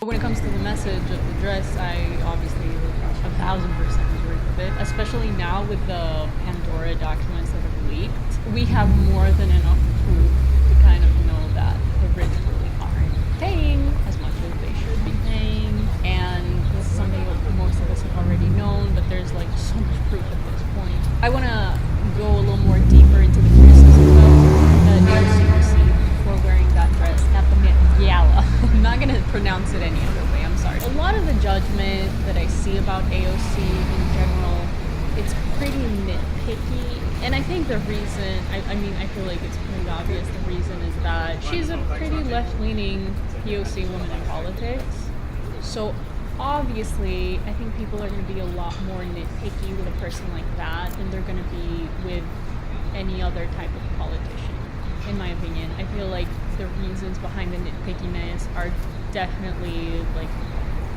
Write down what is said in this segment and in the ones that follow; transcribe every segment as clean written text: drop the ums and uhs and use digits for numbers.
When it comes to the message of the dress, I obviously 1,000% agree with it, especially now with the Pandora documents that have leaked. We have more than enough proof to kind of know that the rich really aren't paying as much as they should be paying, and this is something that most of us have already known, but there's like so much proof at this point. I want to go a little more deeper into the criticism that AOC received for wearing that dress at the Met Gala. I'm not going to pronounce it any other way, I'm sorry. A lot of the judgment that I see about AOC in general, it's pretty nitpicky. And I think the reason, I feel like it's pretty obvious, the reason is that she's a pretty left-leaning POC woman in politics. So obviously, I think people are going to be a lot more nitpicky with a person like that than they're going to be with any other type of politician. In my opinion, I feel like the reasons behind the nitpickiness are definitely like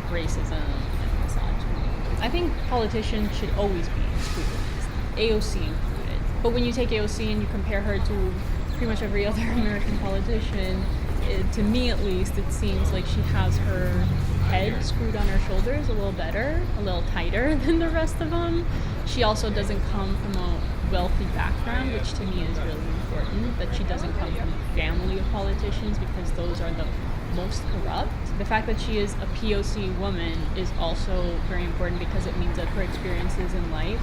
racism and misogyny. I think politicians should always be scrutinized, AOC included. But when you take AOC and you compare her to pretty much every other American politician, to me at least, it seems like she has her head screwed on her shoulders a little better, a little tighter than the rest of them. She also doesn't come from a wealthy background, which to me is really important, that she doesn't come from a family of politicians because those are the most corrupt. The fact that she is a POC woman is also very important because it means that her experiences in life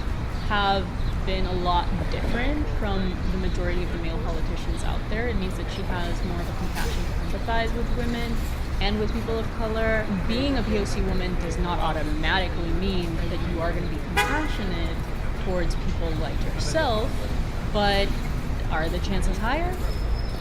have been a lot different from the majority of the male politicians out there. It means that she has more of a compassion to empathize with women and with people of color. Being a POC woman does not automatically mean that you are going to be compassionate towards people like yourself, but are the chances higher?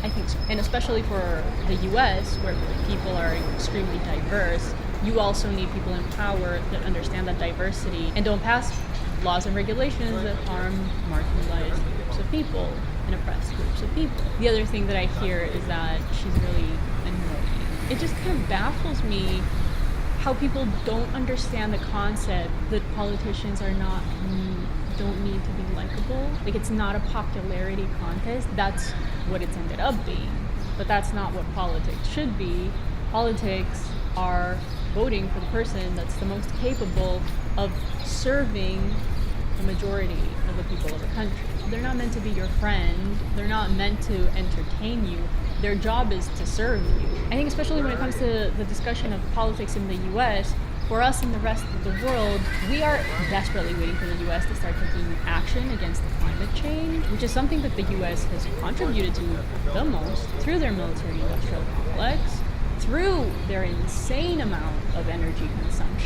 I think so. And especially for the US, where people are extremely diverse, you also need people in power that understand that diversity and don't pass laws and regulations that harm marginalized groups of people and oppressed groups of people. The other thing that I hear is that she's really annoying. It just kind of baffles me how people don't understand the concept that politicians don't need to be likable. Like, it's not a popularity contest. That's what it's ended up being. But that's not what politics should be. Politics are voting for the person that's the most capable of serving the majority of the people of the country. They're not meant to be your friend. They're not meant to entertain you. Their job is to serve you. I think especially when it comes to the discussion of politics in the US, for us and the rest of the world, we are desperately waiting for the US to start taking action against the climate change, which is something that the US has contributed to the most through their military industrial complex, through their insane amount of energy consumption.